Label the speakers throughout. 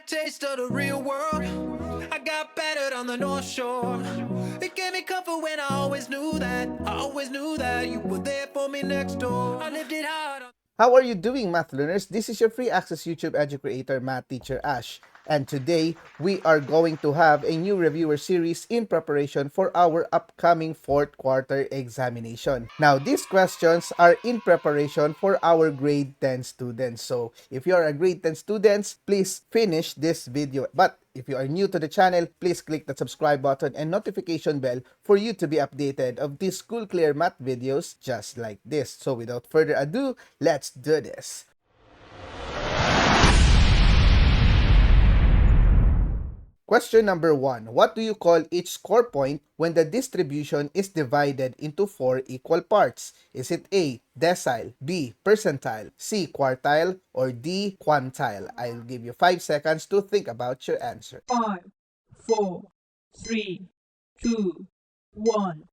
Speaker 1: taste of the real world. I got battered on the North Shore. It gave me comfort when I always knew that. I always knew that you were there for me next door. I lived it hard.
Speaker 2: How are you doing, math learners? This is your free access YouTube edu creator, Math Teacher Ash. And today, we are going to have a new reviewer series in preparation for our upcoming fourth quarter examination. Now, these questions are in preparation for our grade 10 students. So, if you are a grade 10 students, please finish this video. But if you are new to the channel, please click the subscribe button and notification bell for you to be updated of these School Clear Math videos just like this. So without further ado, let's do this. Question number 1. What do you call each score point when the distribution is divided into 4 equal parts? Is it A, decile, B, percentile, C, quartile, or D, quantile? I'll give you 5 seconds to think about your answer.
Speaker 3: 5, 4, 3, 2, 1.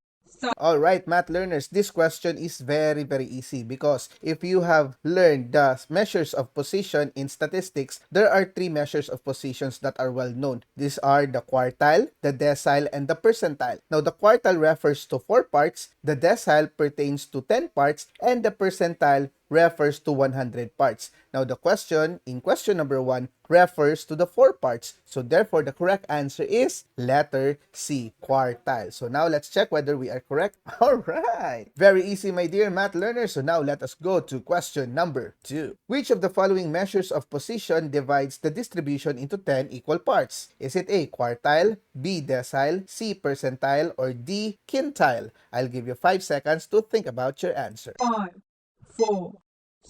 Speaker 2: Alright, math learners, this question is very easy because if you have learned the measures of position in statistics, there are 3 measures of positions that are well known. These are the quartile, the decile, and the percentile. Now, the quartile refers to 4 parts, the decile pertains to 10 parts, and the percentile refers to 100 parts. Now, the question in question number 1 refers to the 4 parts. So, therefore, the correct answer is letter C, quartile. So, now let's check whether we are correct. Alright! Very easy, my dear math learners. So, now let us go to question number 2. Which of the following measures of position divides the distribution into 10 equal parts? Is it A, quartile, B, decile, C, percentile, or D, quintile? I'll give you 5 seconds to think about your answer.
Speaker 3: 5, 4,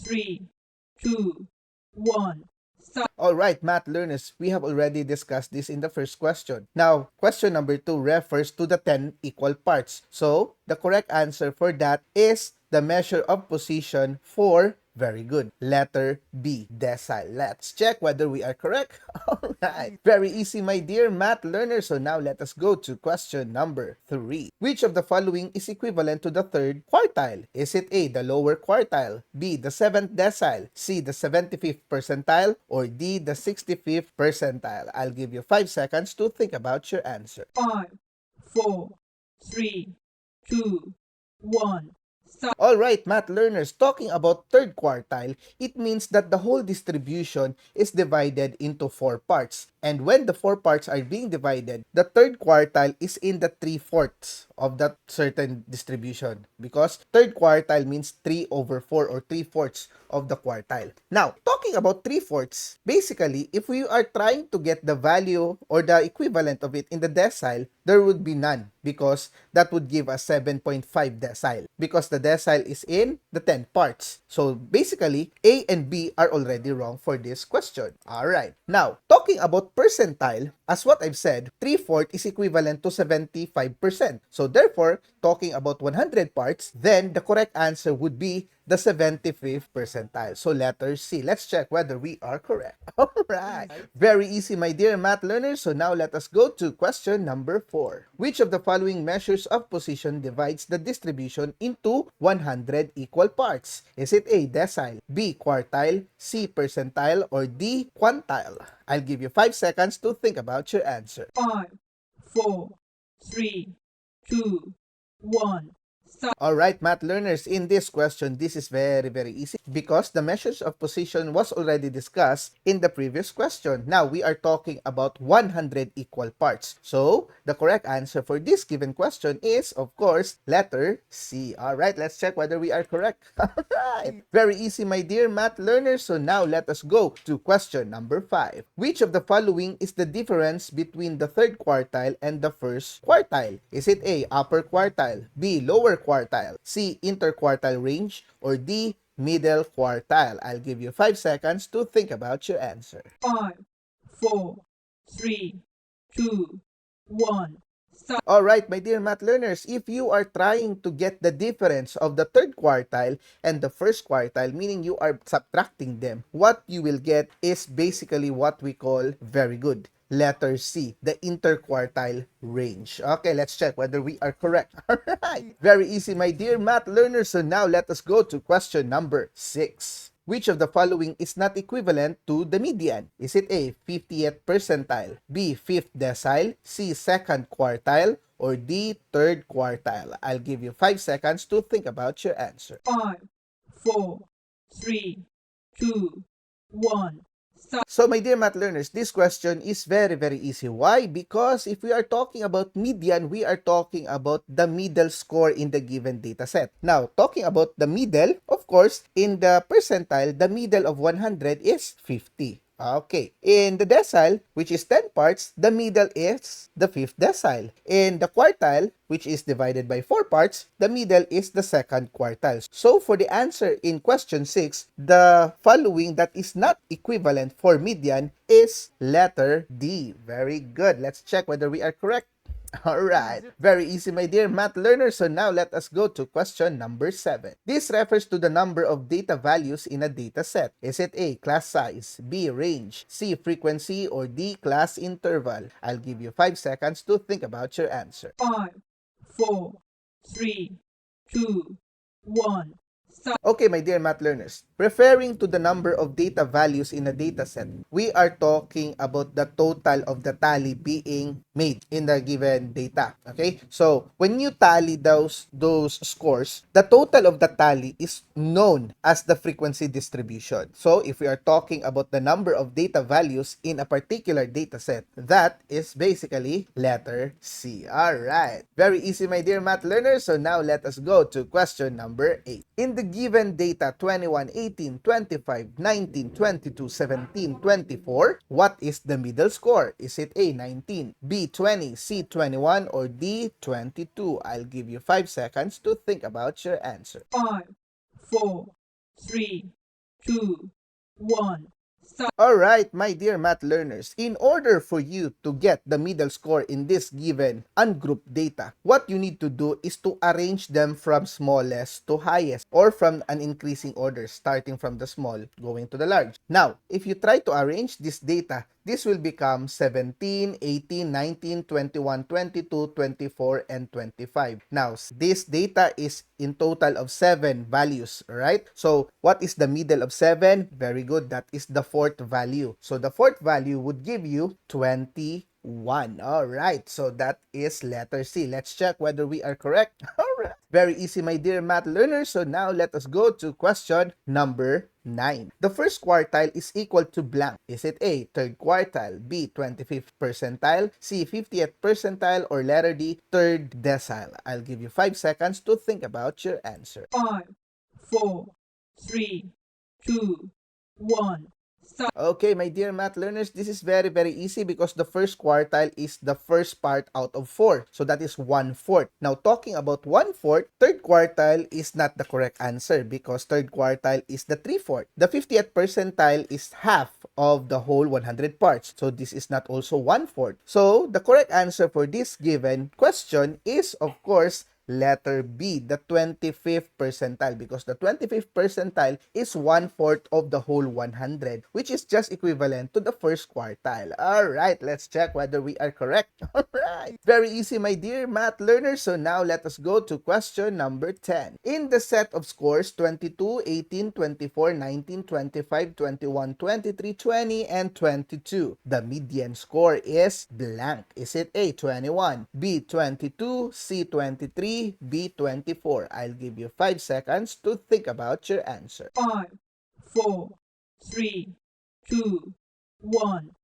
Speaker 3: 3, 2, 1.
Speaker 2: Alright, math learners, we have already discussed this in the first question. Now, question number 2 refers to the 10 equal parts. So, the correct answer for that is the measure of position for, very good, letter B, decile. Let's check whether we are correct. Alright, very easy, my dear math learners. So now let us go to question number 3. Which of the following is equivalent to the third quartile? Is it A, the lower quartile, B, the 7th decile, C, the 75th percentile, or D, the 65th percentile? I'll give you 5 seconds to think about your answer.
Speaker 3: 5, 4, 3, 2, 1.
Speaker 2: Alright, math learners, talking about third quartile, it means that the whole distribution is divided into 4 parts. And when the 4 parts are being divided, the third quartile is in the 3/4 of that certain distribution. Because third quartile means 3/4 or 3/4 of the quartile. Now, talking about 3/4, basically, if we are trying to get the value or the equivalent of it in the decile, there would be none because that would give us 7.5 decile because the decile is in the 10 parts. So, basically, A and B are already wrong for this question. Alright. Now, talking about percentile, as what I've said, 3/4 is equivalent to 75%. So, therefore, talking about 100 parts, then the correct answer would be the 75th percentile. So, letter C. Let's check whether we are correct. Alright. Very easy, my dear math learners. So, now let us go to question number 4. Which of the following measures of position divides the distribution into 100 equal parts? Is it A, decile, B, quartile, C, percentile, or D, quantile? I'll give you 5 seconds to think about your answer.
Speaker 3: 5, 4, 3, 2, 1.
Speaker 2: Alright, math learners, in this question, this is very easy because the measures of position was already discussed in the previous question. Now, we are talking about 100 equal parts. So, the correct answer for this given question is, of course, letter C. Alright, let's check whether we are correct. Alright, very easy, my dear math learners. So, now let us go to question number 5. Which of the following is the difference between the third quartile and the first quartile? Is it A, upper quartile, B, lower quartile, C, interquartile range, or D, middle quartile? I'll give you 5 seconds to think about your answer.
Speaker 3: 5, 4, 3, 2, 1.
Speaker 2: Alright, my dear math learners, if you are trying to get the difference of the third quartile and the first quartile, meaning you are subtracting them, what you will get is basically what we call, very good, letter C, the interquartile range. Okay, let's check whether we are correct. Alright, very easy, my dear math learners. So now let us go to question number 6. Which of the following is not equivalent to the median? Is it A, 50th percentile, B, 5th decile, C, 2nd quartile, or D, 3rd quartile? I'll give you 5 seconds to think about your answer.
Speaker 3: 5, 4, 3, 2, 1.
Speaker 2: So my dear math learners, this question is very easy. Why? Because if we are talking about median, we are talking about the middle score in the given data set. Now, talking about the middle, of course, in the percentile, the middle of 100 is 50. Okay. In the decile, which is 10 parts, the middle is the 5th decile. In the quartile, which is divided by 4 parts, the middle is the 2nd quartile. So for the answer in question 6, the following that is not equivalent for median is letter D. Very good. Let's check whether we are correct. Alright, very easy my dear math learners. So now let us go to question number 7. This refers to the number of data values in a data set. Is it A, class size, B, range, C, frequency, or D, class interval? I'll give you 5 seconds to think about your answer.
Speaker 3: 5, 4, 3, 2, 1.
Speaker 2: Okay, my dear math learners, referring to the number of data values in a data set, we are talking about the total of the tally being made in the given data. Okay, so when you tally those scores, the total of the tally is known as the frequency distribution. So if we are talking about the number of data values in a particular data set, that is basically letter C. All right, very easy my dear math learners. So now let us go to question number 8. In the given data 21, 18, 25, 19, 22, 17, 24, what is the middle score? Is it A, 19, B, 20, C, 21, or D, 22? I'll give you 5 seconds to think about your answer.
Speaker 3: 5, 4, 3, 2, 1.
Speaker 2: Alright, my dear math learners, in order for you to get the middle score in this given ungrouped data, what you need to do is to arrange them from smallest to highest, or from an increasing order, starting from the small going to the large. Now, if you try to arrange this data, this will become 17, 18, 19, 21, 22, 24, and 25. Now, this data is in total of 7 values, right? So, what is the middle of 7? Very good. That is the 4th value. So, the 4th value would give you 21. All right. So, that is letter C. Let's check whether we are correct. All right. Very easy, my dear math learners. So, now let us go to question number 9. The first quartile is equal to blank. Is it A, 3rd quartile, B, 25th percentile, C, 50th percentile, or letter D, 3rd decile? I'll give you 5 seconds to think about your answer.
Speaker 3: 5, 4, 3, 2, 1.
Speaker 2: Okay, my dear math learners, this is very easy because the first quartile is the first part out of 4. So that is 1/4. Now, talking about 1/4, 3rd quartile is not the correct answer because 3rd quartile is the 3/4. The 50th percentile is half of the whole 100 parts. So this is not also 1/4. So the correct answer for this given question is, of course, letter B, the 25th percentile, because the 25th percentile is 1/4 of the whole 100, which is just equivalent to the first quartile. All right, let's check whether we are correct. All right, very easy, my dear math learners. So now let us go to question number 10. In the set of scores 22, 18, 24, 19, 25, 21, 23, 20, and 22, the median score is blank. Is it A, 21, B, 22, C, 23, B, 24? I'll give you 5 seconds to think about your answer.
Speaker 3: 5, 4, 3, 2, 1.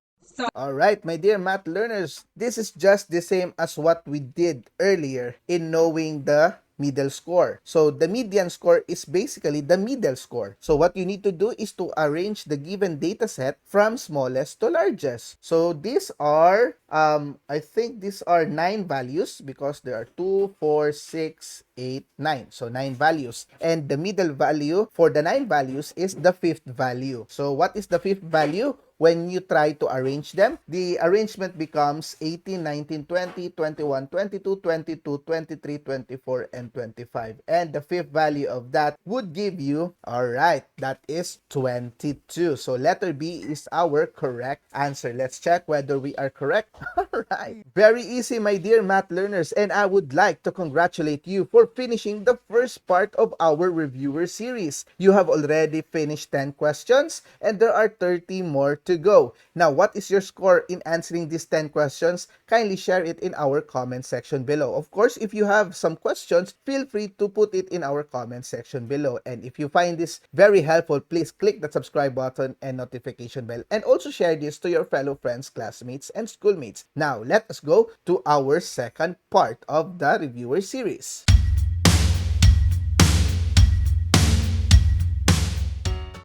Speaker 2: Alright, my dear math learners, this is just the same as what we did earlier in knowing the middle score. So the median score is basically the middle score. So what you need to do is to arrange the given data set from smallest to largest. So these are, I think these are 9 values because there are 2, 4, 6, 8, 9. So 9 values. And the middle value for the 9 values is the 5th value. So what is the 5th value? when you try to arrange them, the arrangement becomes 18, 19, 20, 21, 22, 22, 23, 24, and 25. And the fifth value of that would give you, alright, that is 22. So letter B is our correct answer. Let's check whether we are correct. Alright. Very easy, my dear math learners, and I would like to congratulate you for finishing the first part of our reviewer series. You have already finished 10 questions, and there are 30 more to go. Now, what is your score in answering these 10 questions? Kindly share it in our comment section below. Of course, if you have some questions, feel free to put it in our comment section below. And if you find this very helpful, please click the subscribe button and notification bell, and also share this to your fellow friends, classmates, and schoolmates. Now, let us go to our second part of the reviewer series.